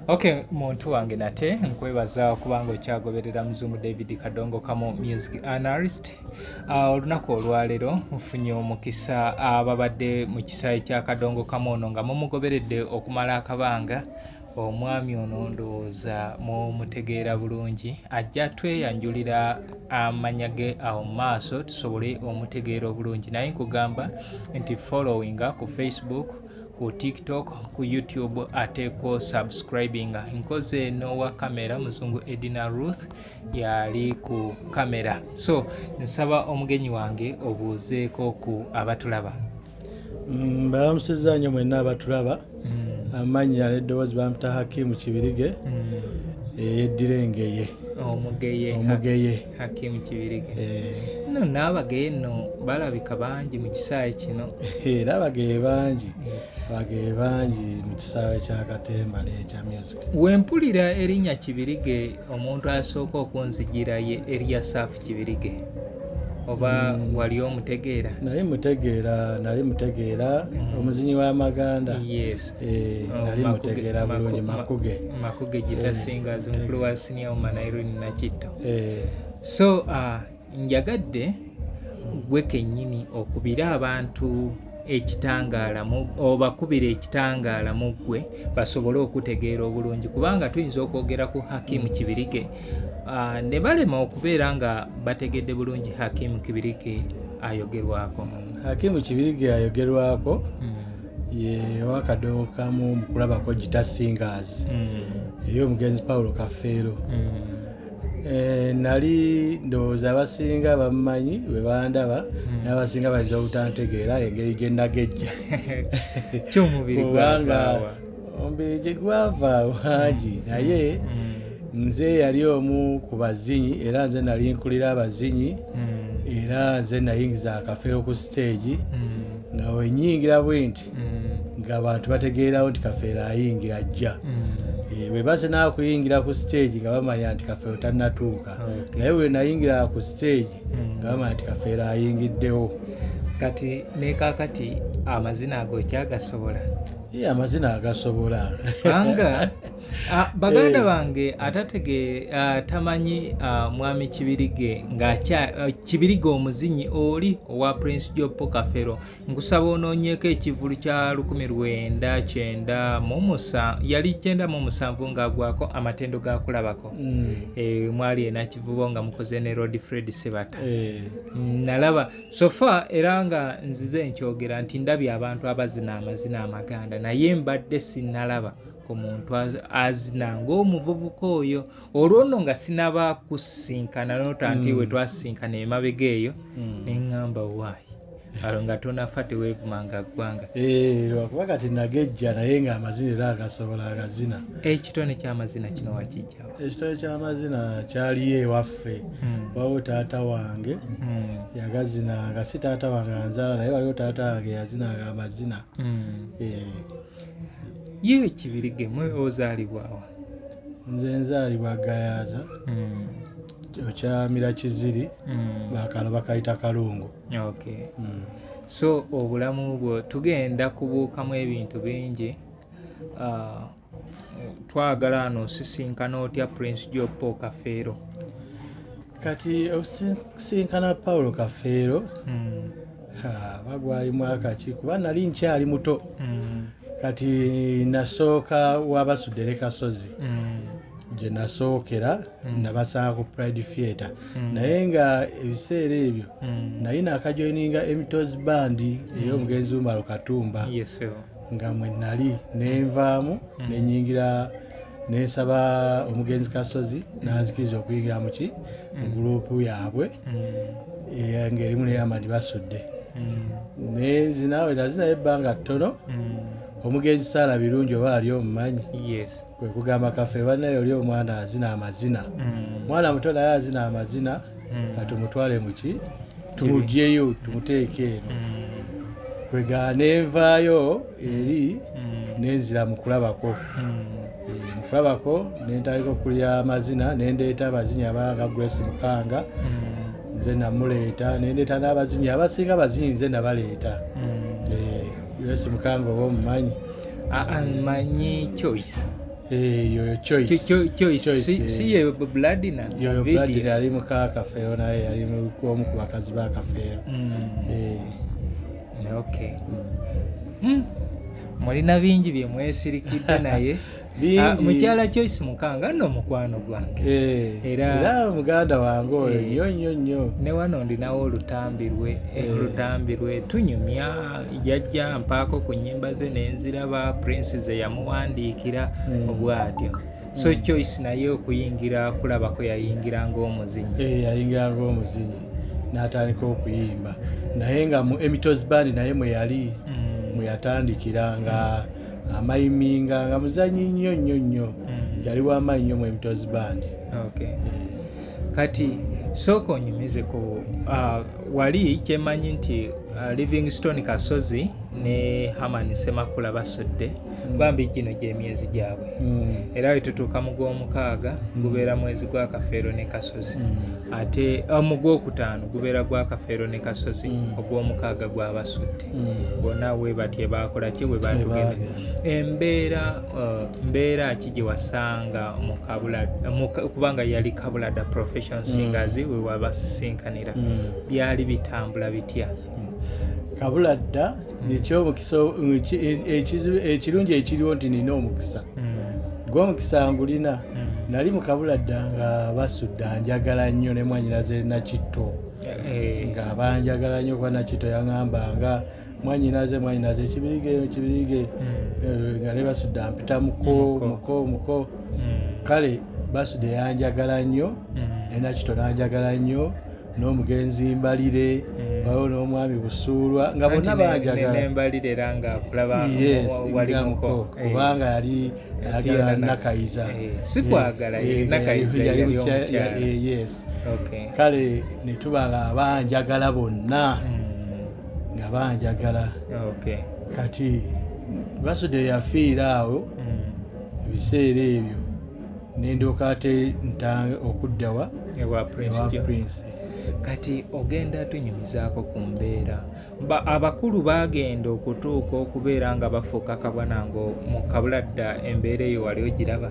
Okay, muntu wange nate nkwebaza okubanga okyagoberera Muzungu David Kadongo Kamo music analyst. Olunaku olwaleero nfunye omukisa ababadde mu kisaawe kya Kadongo Kamo ono nga mumugoberedde okumala akabanga. Omwami ono ndowooza mutegeera bulungi, ajja tweyanjulira amannya ge awo mu maaso tusobole omutegeera obulungi, naye nkugamba nti followinga ku Facebook, ku TikTok, ku YouTube ate ko subscribing. Nkoze n'owa kamera Muzungu Edina Ruth yali ku kamera. So nsaba omugenyi wange obuuzeeko ku abatulaba. Balamusizza nnyo mwenna abatulaba. Amannya n'eddoboozi bamuta Hakimu Kibirige yeddira engeye. Omugeye Hakimu Kibirige. No n'abageye nno balabika bangi mu kisaawe kino. Era abageye bangi. Abageye bangi mu kisaawe kya Katemba n'ekya music. Wempulira erinnya Kibirige, omuntu asooka okunzigira ye Eliasafu Kibirige. Oba wali omutegeera? Nali mutegeera omuzinyi w'amaganda. Yes. Nali mutegeera bulungi Makuge gitasinga mukulu wa senior Manairuni Nakitto. So njagadde gwe kennyini okubira abantu ekitangaala obakubira ekitangaala mu ggwe basobole okutegeera obulungi, kubanga tuyinza okwogera ku Hakimu Kibirige ne balema okubeera nga bategedde bulungi Hakimu Kibirige ayogerwako. Hakimu Kibirige ayogerwako ye Kadongo Kamo mu kulabako Gita Singers ey'omugenzi Paulo Kafeero. Nali ndowooza abasinga bamumanyi bwe bandaba n'abasinga bayinza obutantegeera engeri gye nagejja. Ky'omubiri gwava omubiri gye gwava wangi, naye nze yali omu ku bazinyi era nze nali nkulira abazinyi era nze nayingiza Kafeero ku stage nga wenyingira bwe nti ng'abantu bategeerawo nti Kafeero ayingira ajja. Bwe base n'akuyingira ku stage nga bamanya nti Kafeero tannatuuka, naye bwe nayingira ku stage nga bamanya nti Kafeero ayingiddewo. Kati ne kaakati amazina ago kyagasobola? Amazina agasobola. Anga baganda bange tamanyi mwami Kibirige Kibirige omuzinyi oli owa Prince Jopo Kafeero. Nkusaba onoonyeeko ekivulu kya 1997 yali 97 ng'agwako amatendo gakulabako. Mwali Nakivubo nga mukoze ne Rod Fred Sebata. Nalaba sofa era nga nzize nkyogera nti ndabye abantu abazina amazina amaganda, naye mbadde sinnalaba ku muntu azina ng'omuvubuka oyo. Olwo nno nga sinaba kusinkana notanti we twasinkana emabega eyo ne ŋŋamba waayi alo nga tonafa teweevumanga ggwanga. Lwakuba kati nagejja naye ng'amazina era agasobola agazina. Ekitone ky'amazina kino wakijjawa? Ekitone ky'amazina kyaliyo ewaffe. Waliwo taata wange yagazinanga, si taata wange anzaala naye waliwo taata wange yazinanga amazina. Yewe Kibirige mwe ozaalibwawa? Nze nzaalibwa Gayaza okyamira Kiziri bakalo bakayita Kalungu. Okay. So obulamu bwo tugenda kubuukamu ebintu bingi. Twagala n'osisinkana otya Prince Jopo Kafeero? Kati osisinkana Paulo Kafeero bagwali mwaka ki kuba nali nkyali muto. Kati nasooka w'Abasudde Kasozi gye nasookera nabasanga ku Pride Theatre, naye nga ebiseera ebyo nalina akajoininga Emitos Band ey'omugenzi Umaro Katumba. Nga mwe nali nenvaamu nenyingira nensaba omugenzi Kasozi nanzikiriza okuyingira mu gurupu yaabwe ng'erimu ne Amadi Basudde. Nezinawe nazinayo ebbanga ttono. Omugenzi Saala Birungi oba ali omumanyi? Yes. Kwe kugamba Kafeero banaye oli omwana azina amazina. Mwana muto naye azina amazina, katumutwale muki tumugyeyo tumuteeke eno. Kwega nenvaayo eri nenzira mu kulabako. Mu kulabako nentandika okulya amazina nendeeta abazinyi abanga Grace Mukanga. Nze namuleeta nendeeta n'abazinyi abasinga abazinyi nze nabaleeta. Grace Mukanga oba omumanyi? Manyi Choice. Yoyo Choice si ye Bloodina yoyo Bloodina yali muka Kafeero naye yali omu ku bakazi ba Kafeero. Okay. Mulina bingi bye mwesirikidde naye mukyala Choice Mukanga nno mukwano gwange era muganda wange oyo nnyo ne wano ndinawo olutambi lwe tunyumya jajja mpaako ku nnyimba ze nenziraba Prince ze yamuwandiikira obwatyo. So Choice naye okuyingira kulaba ko yayingira ng'omuzinyi. Yayingira ng'omuzinyi n'atandika okuyimba naye nga mu Emitos Band naye mwe yali mwe yatandikira nga amayiminga nga muzanyi nnyo yali w'amaanyi nnyo mu Emitos Band. Kati sooka onyumize ku wali kyemanyi nti Livingstone Kasozi ne Hamani Ssemakula basudde bambi gino gy'emyezi gyabwe era we tutuuka mu gw'omukaaga gubeera mwezi gwa Kafeero ne Kasozi ate mu gw'okutaano gubeera gwa Kafeero ne Kasozi ogw'omukaaga gwabasudde bonna we batye bakola ki bwe batugenda embeera ki gye wasanga mu kubanga yali Kabulada Professional Singers we wabasinkanira byali bitambula bitya? Kabulada ekyomukisa ekirungi ekiriwo nti nina omukisa gw'omukisa ngulina nali mu Kabulada nga basudde anjagala nnyo ne mwanyinaze Nakitto nga banjagala nnyo kwa Nakitto yaŋŋambanga mwanyinaze kibirige nga ne basudde ampita muko kale basudde yanjagala nnyo ne Nakitto nanjagala nnyo n'omugenzi Mbalire bawo n'omwami Busuulwa nga bonna banjagala n'Embalire era nga kulaba wali muko kubanga yali ayagala Nakayiza sikwagala Nakayiza yali omukyala. Kale ne tuba nga banjagala bonna nga banjagala. Kati basudde yafiira awo ebiseera ebyo nendooka ate ntanga okuddawa ewa Prince. Kati ogenda tunyumizaako ku mbeera abakulu bagenda okutuuka okubeera nga bafuuka kabona ngo mu Kabulada embeera eyo wali ogiraba?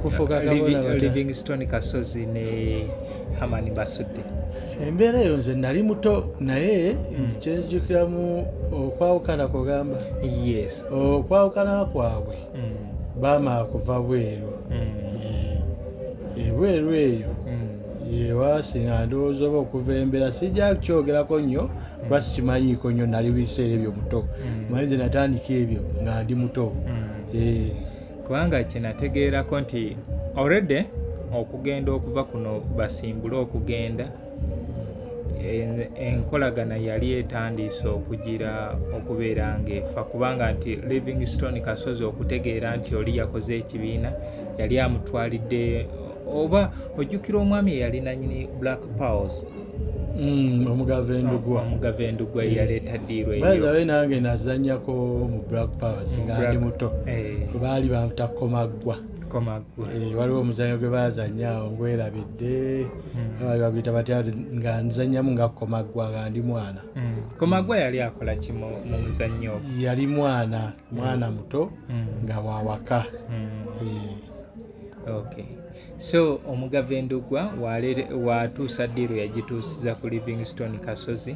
Kufuuka kabona Livingstone Kasozi ne Hamani basudde embeera eyo nze nali muto naye kyenzijukiramu okwawukana kugamba okwawukana kwabwe baamala kuva bweru ebweru eyo yewasinga ndowooza oba okuva embeera sijja kyogerako nnyo kuba sikimanyiiko nnyo nali biseera ebyo muto manyi nze natandika ebyo nga ndi muto kubanga kyenategeerako nti already okugenda okuva kuno basimbule okugenda enkolagana yali etandiise okugira okubeera ng'efa kubanga nti Livingstone Kasozi okutegeera nti oli yakoze ekibiina yali amutwalidde oba ojjukira omwami eyali nanyini Black Powers omugava endugwa yaleeta ddiirwa eyo nange nazanyako mu Black Powers nga ndi muto baali bamuta Komaggwa waliwo omuzanyo gwe bazanya awo ngwerabidde baali baguyita batya nga nzanyamu nga Komaggwa nga ndi mwana. Komaggwa yali akola ki mu muzannyo ogwo? Yali mwana muto nga wawaka. So omugava endugwa watuusa ddiiro yagituusiza ku Livingstone Kasozi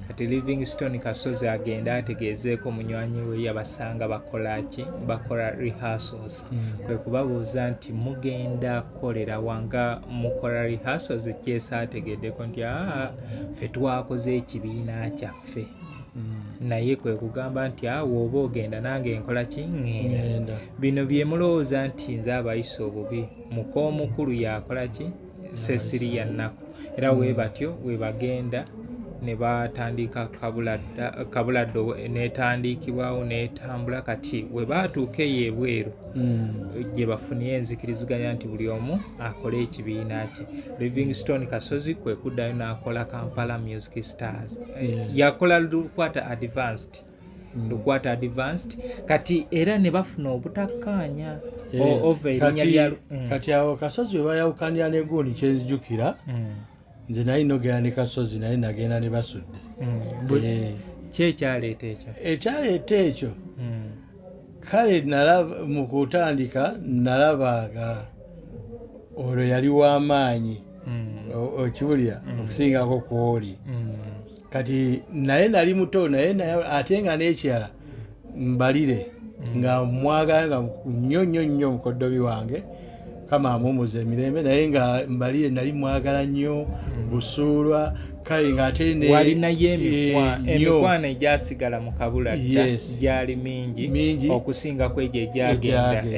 kati Livingstone Kasozi agenda ategeezeeko munywanyi we yabasanga bakola rehearsals kwe kubabuuza nti mugenda kukolera wanga mukola rehearsals kyesa ategeddeko nti ffe twakoze ekibiina kyaffe naye kwe kugamba nti wooba ogenda nange enkola ki ŋŋenda bino bye mulowooza nti nze abayisa obubi muko omukulu yakola ki Cecilia Nnaku era we batyo we bagenda ne batandika Kabulada netandikibwawo netambula kati we batuuka eyo ebweru gye bafuniye enzikiriziganya nti buli omu akole ekibiina kye. Livingstone Kasozi kwe kuddayo n'akola Kampala Music Stars yakola lukwata advanced kati era ne bafuna obutakkaanya over erinnya lya kati awo Kasozi we bayawukanira ne gundi kyenzijukira nze nali nogera ne Kasozi naye nagenda ne basudde kyekyaleeta ekyo ekyaleeta ekyo kale nalaba mu kutandika nalabaga olwo yali w'amaanyi okibulya okusingako kwoli kati naye nali muto naye ate nga n'ekirala mbalire nga mwagala nga nnyo mukoddobi wange kama amumuza emirembe naye nga mbalire nali mwagala nnyo busuulwa kale ng'ate walinayo emikwano egyasigala mu kabula gyali mingi okusingako egyo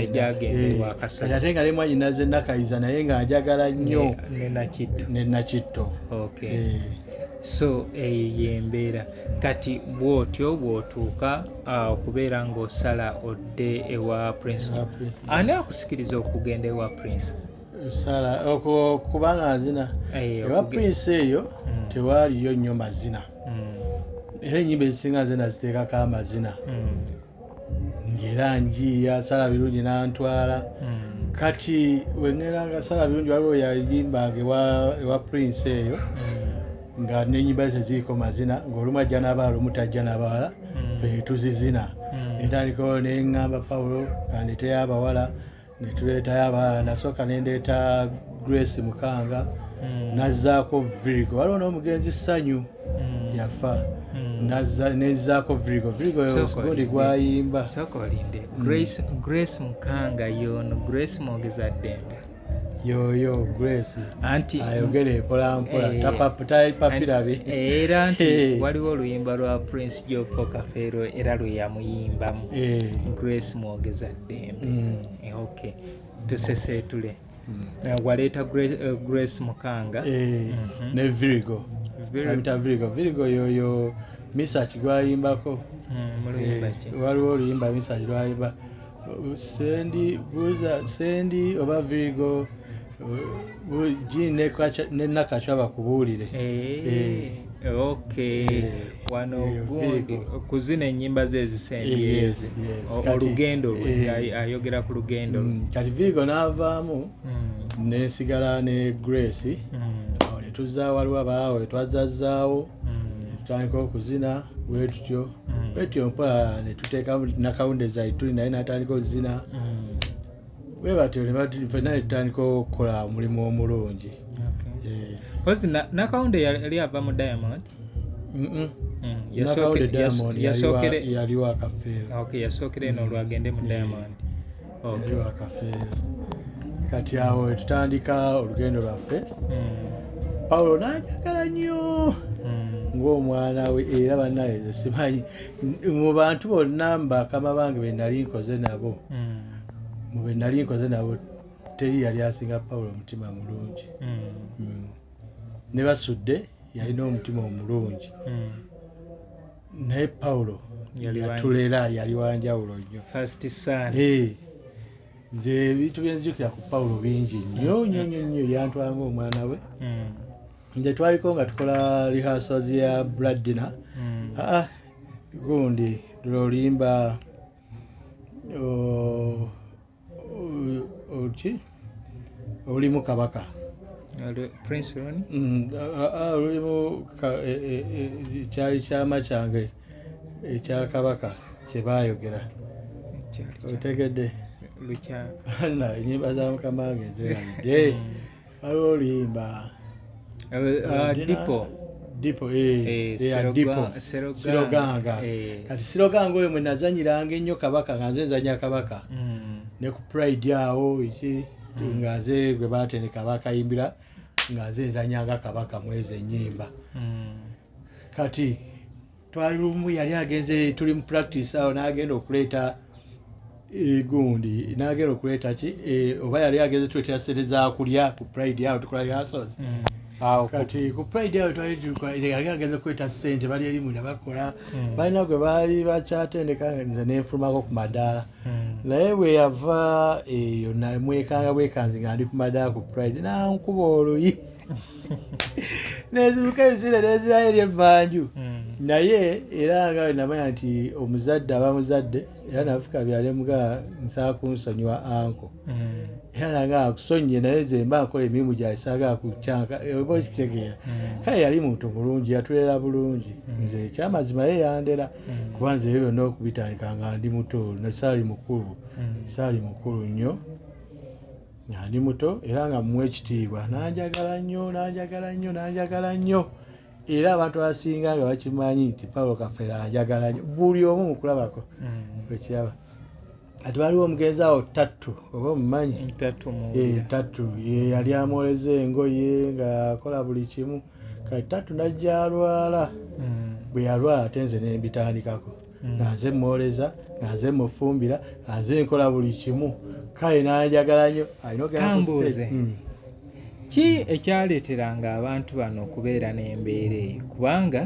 egyagenda ewakasozi ate nga nemwanyi naze nakayiza naye nga njagala nnyo ne Nakitto. So yembeera kati bwotyo bwotuuka okubeera ng'osala odde ewa Prince ani akusikiriza okugenda ewa Prince? Sala kubanga nzina ewa Prince eyo tewaaliyo nnyo mazina era ennyimba ezisinga nze naziteekako amazina ng'era njiya Sala Birungi n'antwala kati wengeranga Sala Birungi waliwo yayimbanga ewa Prince eyo nga n'ennyimba ze ziriko mazina ng'olumu ajja n'abawala olumu tajja n'abawala ffe tuzizina netandikawo neŋŋamba Pawulo kandeeteyo abawala ne tuleetayo abawala nasooka nendeeta Grace Mukanga nazzaako Virigo waliwo n'omugenzi Ssanyu yafa nezzaako Virigo gundi gwayimba Grace Mukanga yono Grace Mwogeza Ddembe yoyo Grace anti ayogere mpolampola tapapirabe era anti waliwo oluyimba lwa Prince Jopo Kafeero era lwe yamuyimbamu Grace Mwogeza Ddembe okay tusesetule waleeta Grace Mukanga ne Virigo yoyo Misach gwayimbako waliwo oluyimba Misach lwayimba sendi oba Virigo ne Nakachwa bakubuulire wano gundi kuzina ennyimba ze ezisembi ezi olugendo ayogera ku lugendo kati Virigo n'avaamu nesigala ne Grace awo netuzza waliwo abaawo etwazazzaawo netutandika okuzina bwetutyo mpola netuteekamu nakawunde zaituli naye natandika okuzina bwe batyo ffenna netutandika okukola omulimu omulungi. Pozi nakawunde yali ava mu Diamond? Nakawunde Diamond yaliwo akafeero. Yasookera eno olwagende mu Diamond. Yaliwo akafeero kati awo tutandika olugendo lwaffe Pawulo n'anjagala nnyo ng'omwana we era bannaye simanyi mu bantu bonna mbakama bange be nali nkoze nabo teri yali asinga Pawulo omutima mulungi ne Basudde yalina omutima omulungi naye Pawulo yatulera yali wanjawulo nnyo nze ebintu byenzijukira ku Pawulo bingi nnyo yantwanga omwana we nze twaliko nga tukola rehearsals ya Blood Dinner gundi lulimba olimu Kabaka Prince Ronnie olimu kyali kyama kyange ekya Kabaka kye baayogera otegedde ennyimba za mukama wange nzegalidde waliwo oluyimba Dipo Siroganga kati Siroganga oyo mwe nazanyiranga ennyo Kabaka nga nze nzanya Kabaka ne ku Pride awo nga nze gwe baatene Kabaka yimbira nga nze nzanyanga Kabaka mwezi ennyimba kati twali lumu yali agenze tuli mu practice awo n'agenda okuleeta gundi n'agenda okuleeta ki oba yali agenze tuletera sente za kulya ku Pride awo tukola rehearsals kati ku Pride awo yali agenze kuleeta ssente bali erimu ne bakola balina gwe baali bakyatendeka nze nenfulumako ku madaala naye bwe yava eyo namwekanga bwekanzi nga ndi ku madaala ku Pride nankuba oluyi neziruka ebiseera nezirayo eri emmanju naye era nga namanya nti omuzadde aba muzadde era nafuka byalemuga nsaa kunsonyiwa anko era nanga akusonye naye ze mba nkola emirimu gyaisaagala kucyanka oba okitegeera kale yali muntu mulungi yatulera bulungi nze ekyamazima ye yandera kuba nze ebyo byonna okubitandika nga ndi muto saali mukulu nnyo nga ndi muto era nga mmuwa ekitiibwa nanjagala nnyo era abantu abasinga nga bakimanyi nti Paulo Kafeero anjagala nnyo buli omu mukulabako ekiraba ati waliwo omugenzi awo Tattu oba omumanyi Tattu ye yali amwoleza engoye ng'akola buli kimu kati Tattu najja alwala bwe yalwala ate nze ne mbitandikako nga nze mwoleza nga nze mufumbira nga nze nkola buli kimu kale nanjagala nnyo alina ogenda ki ekyaleeteranga abantu bano okubeera n'embeera eyo kubanga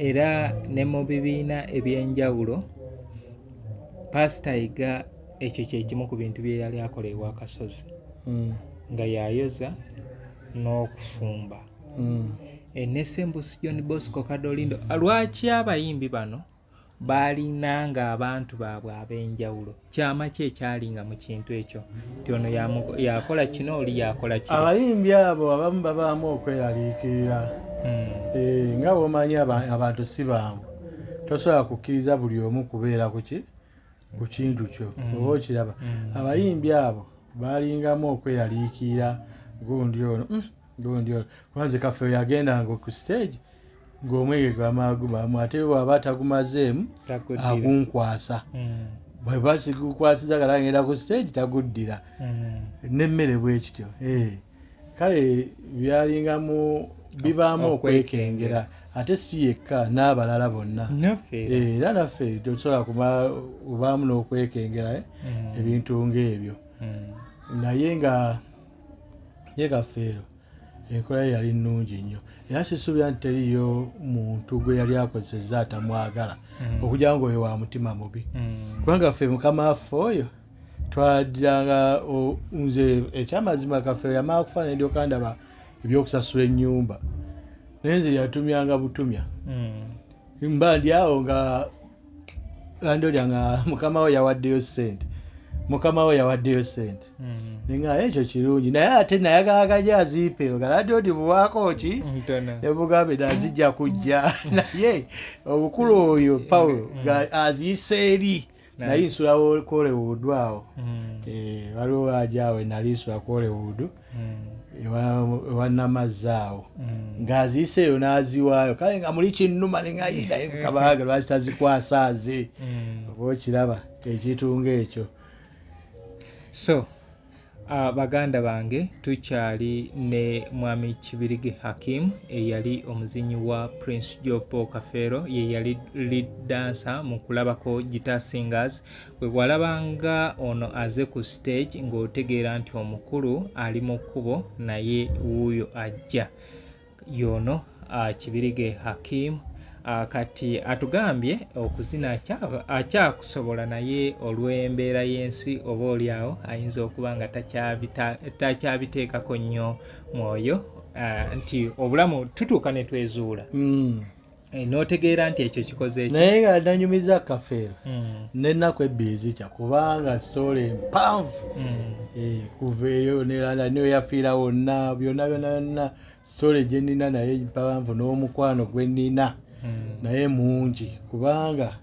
era ne mu bibiina ebyenjawulo Pastor Iga ekyo kyekimu ku bintu bye yali akola ewa Kasozi nga yayoza n'okufumba ne Ssembusi John Bosco Kadolindo lwaki abayimbi bano baalinanga abantu baabwe ab'enjawulo kyama ki ekyalinga mu kintu ekyo nti ono yakola kino oli yakola kino abayimbi abo abamu babaamu okweraliikirira nga bw'omanyi abantu si bangu tosobola kukkiriza buli omu kubeera ku kintu kyo oba okiraba abayimbi abo baalingamu okweraliikirira gundi ono kubanze Kafeero yagendanga ku stage ng'omwenge gwamaagumamu ate bw'aba atagumazeemu agunkwasa bwe basigukwasiza kala ngenda ku stage taguddira n'emmere bwe kityo kale byalingamu bibaamu okwekengera ate si yekka n'abalala bonna era naffe tosobola obaamu n'okwekengera ebintu ng'ebyo naye nga ye Kafeero enkola ye yali nnungi nnyo era sisuubira nti teriyo muntu gwe yali akozesezza atamwagala okujja ngaoyo wa mutima mubi kubanga ffe mukama waffe oyo twaddiranga nze ekyamazima Kafeero yamala kufa ne ndyoka ndaba ebyokusasula ennyumba naye nze yatumyanga butumya mba ndi awo nga landolya nga mukama we yawaddeyo ssente nga ekyo kirungi naye ate nayagala aziipe nga ladiyo buwaako ki ebugambe nazijja kujja naye obukulu oyo Paulo nga aziise eri naye nsula Kolewuudu awo waliwo ajaawe nali nsula Kolewuudu ewa Namazzi awo ng'aziise eyo n'aziwaayo kale nga muli kinnuma neŋayinaye kukabaga lwaki tazikwasaaze oba okiraba ekitunga ekyo. So baganda bange tukyali ne mwami Kibirige Hakim eyali omuzinyi wa Prince Joe Kafeero ye yali lead dancer mu kulabako Guitar Singers bwe walabanga ono aze ku stage ng'otegeera nti omukulu ali mu kkubo naye wuuyo ajja yono Kibirige Hakim kati atugambye okuzina akyakusobola naye olw'embeera y'ensi oba oliawo ayinza okuba nga takyabiteekako nnyo mwoyo nti obulamu tutuuka ne twezuula n'otegeera nti ekyo kikoze ekyo naye nga nanyumiza Kafeero n'ennaku ebbiri zikya kubanga sitole empanvu kuva eyo neranda niyo yafiira wonna byonna sitole gye nnina naye mpanvu n'omukwano gwe nnina naye mungi kubanga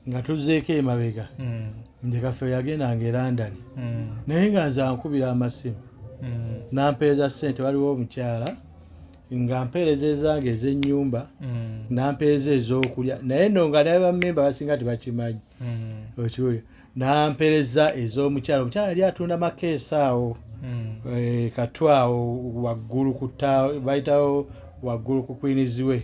nga tuzeeko emabega nze Kafeero yagendanga e London naye nga nze ankubira amasimu nampeereza ssente waliwo omukyala nga mpeereza ezange ez'ennyumba nampeereza ez'okulya naye nno nga naye bammemba basinga tebakimanyi okiwulira nampeereza ez'omukyala omukyala yali atunda makeesi awo Katwa awo waggulu bayitawo waggulu ku Queensway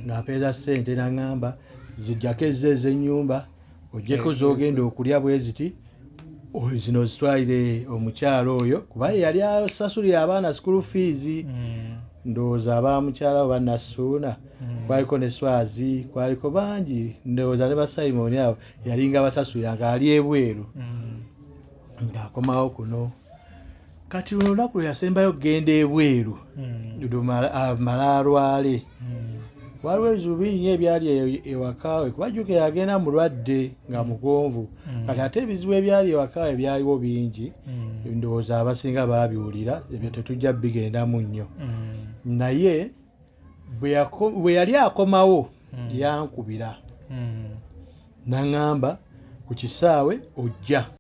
nampeereza ssente naŋŋamba zijjako ezzo ez'ennyumba ojjeko z'ogenda okulya bwe ziti zino zitwalire omukyala oyo kuba yali asasulira abaana school fees ndowooza abamukyala oba Nasuuna kwaliko ne Swazi kwaliko bangi ndowooza ne baSimoni abo yalinga basasulira nga ali ebweru ng'akomawo kuno kati olunaku yasembayo genda ebweru mala alwale waliwo ebizibu bingi nnyo ebyali ewaka we kuba jjukira yagenda mulwadde nga mugonvu kati ate ebizibu ebyali ewaka we byaliwo bingi ndowooza abasinga baabiwulira ebyo tetujja bigendamu nnyo naye bwe yali akomawo yankubira n'aŋŋamba ku kisaawe ojja